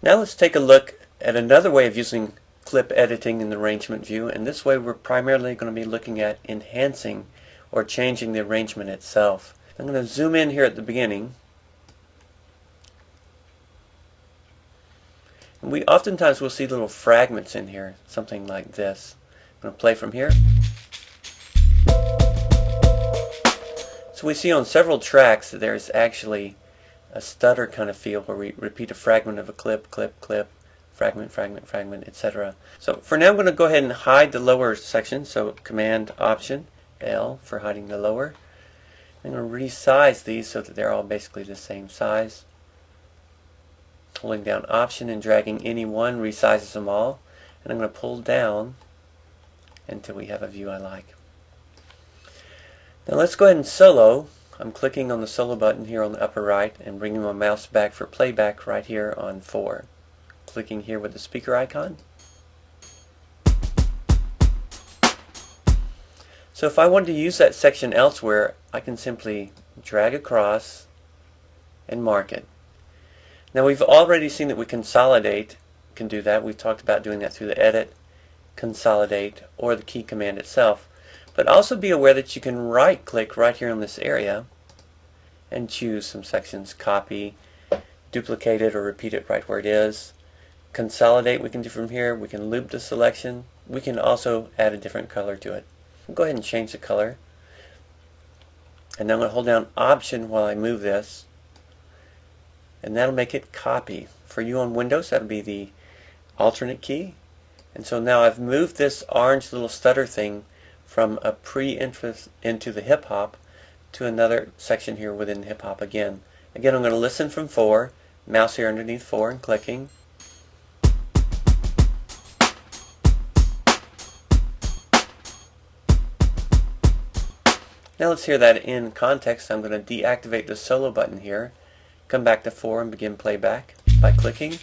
Now let's take a look at another way of using clip editing in the arrangement view, and this way we're primarily going to be looking at enhancing or changing the arrangement itself. I'm going to zoom in here at the beginning. And we oftentimes will see little fragments in here, something like this. I'm going to play from here. So we see on several tracks that there's actually a stutter kind of feel where we repeat a fragment of a clip, clip, clip, fragment, fragment, fragment, etc. So for now I'm going to go ahead and hide the lower section, so Command Option L for hiding the lower. I'm going to resize these so that they're all basically the same size. Holding down Option and dragging any one resizes them all, and I'm going to pull down until we have a view I like. Now let's go ahead and solo. I'm clicking on the solo button here on the upper right and bringing my mouse back for playback right here on 4. Clicking here with the speaker icon. So if I wanted to use that section elsewhere, I can simply drag across and mark it. Now we've already seen that we can do that. We've talked about doing that through the Edit, Consolidate, or the key command itself. But also be aware that you can right click right here on this area and choose some sections, copy, duplicate it or repeat it right where it is. Consolidate we can do from here. We can loop the selection. We can also add a different color to it. I'll go ahead and change the color. And now I'm going to hold down Option while I move this. And that'll make it copy. For you on Windows, that'll be the alternate key. And so now I've moved this orange little stutter thing from a pre-entrance into the hip hop to another section here within hip hop again. Again, I'm going to listen from 4, mouse here underneath 4 and clicking. Now let's hear that in context. I'm going to deactivate the solo button here, come back to 4 and begin playback by clicking.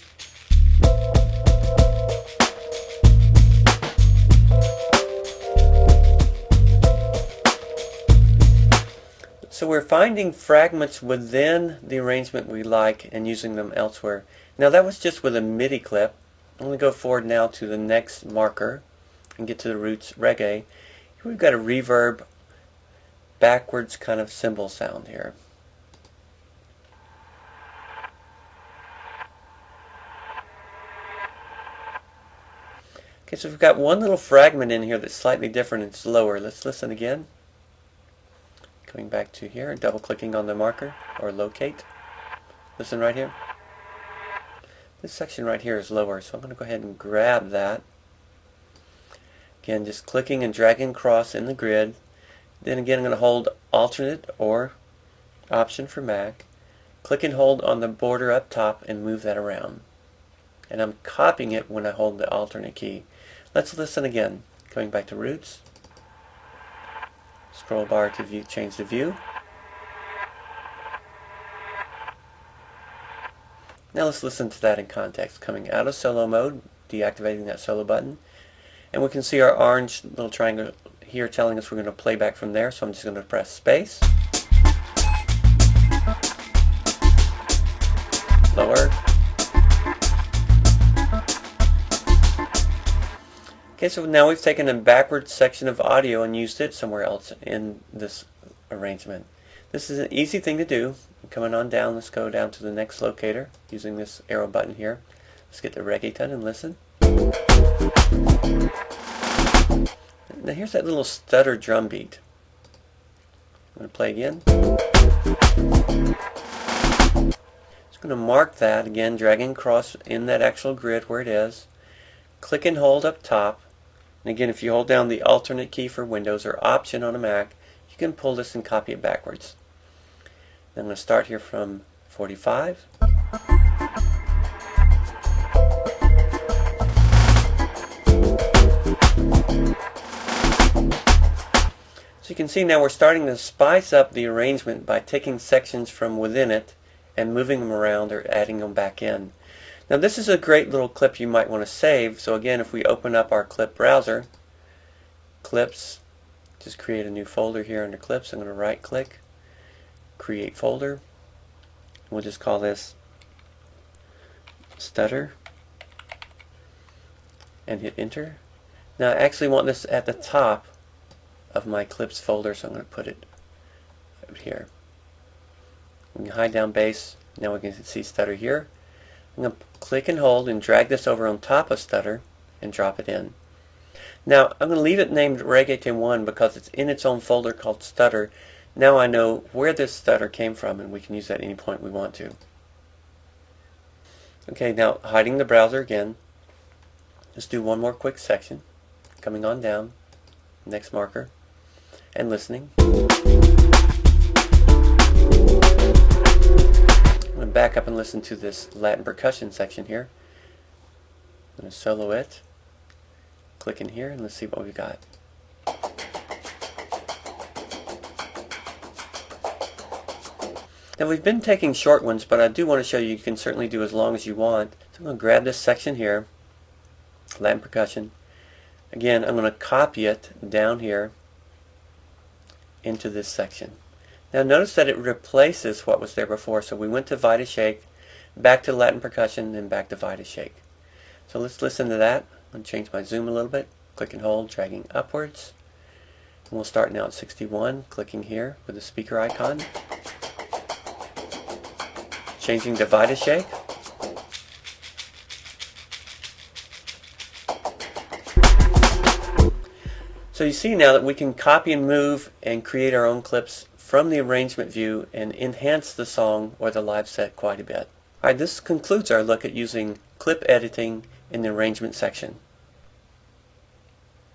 So we're finding fragments within the arrangement we like and using them elsewhere. Now that was just with a MIDI clip. I'm going to go forward now to the next marker and get to the roots reggae. Here we've got a reverb backwards kind of cymbal sound here. Okay, so we've got one little fragment in here that's slightly different and slower. Let's listen again. Coming back to here, double clicking on the marker or locate. Listen right here. This section right here is lower, so I'm going to go ahead and grab that. Again, just clicking and dragging across in the grid. Then again, I'm going to hold alternate or Option for Mac. Click and hold on the border up top and move that around. And I'm copying it when I hold the alternate key. Let's listen again. Coming back to roots. Scroll bar to view, change the view. Now let's listen to that in context. Coming out of solo mode, deactivating that solo button. And we can see our orange little triangle here telling us we're going to play back from there. So I'm just going to press space. Lower. Okay, so now we've taken a backward section of audio and used it somewhere else in this arrangement. This is an easy thing to do. Coming on down, let's go down to the next locator using this arrow button here. Let's get the reggaeton and listen. Now here's that little stutter drum beat. I'm going to play again. Just going to mark that again, dragging across in that actual grid where it is. Click and hold up top. And again, if you hold down the alternate key for Windows or Option on a Mac, you can pull this and copy it backwards. Then I'm going to start here from 45. So you can see now we're starting to spice up the arrangement by taking sections from within it and moving them around or adding them back in. Now this is a great little clip you might want to save. So again, if we open up our clip browser, clips, just create a new folder here under clips. I'm going to right click, create folder. We'll just call this stutter, and hit enter. Now I actually want this at the top of my clips folder, so I'm going to put it up here. We can hide down bass. Now we can see stutter here. I'm going to click and hold and drag this over on top of stutter and drop it in. Now I'm going to leave it named Reggaeton 1 because it's in its own folder called stutter. Now I know where this stutter came from, and we can use that at any point we want to. Okay, now hiding the browser again. Let's do one more quick section. Coming on down, next marker, and listening. I'm going to back up and listen to this Latin percussion section here. I'm going to solo it. Click in here and let's see what we've got. Now we've been taking short ones, but I do want to show you can certainly do as long as you want. So I'm going to grab this section here, Latin percussion. Again, I'm going to copy it down here into this section. Now notice that it replaces what was there before. So we went to Vita Shake, back to Latin percussion, then back to Vita Shake. So let's listen to that. I'm going to change my zoom a little bit. Click and hold, dragging upwards. And we'll start now at 61, clicking here with the speaker icon. Changing to Vita Shake. So you see now that we can copy and move and create our own clips from the arrangement view and enhance the song or the live set quite a bit. Alright, this concludes our look at using clip editing in the arrangement section.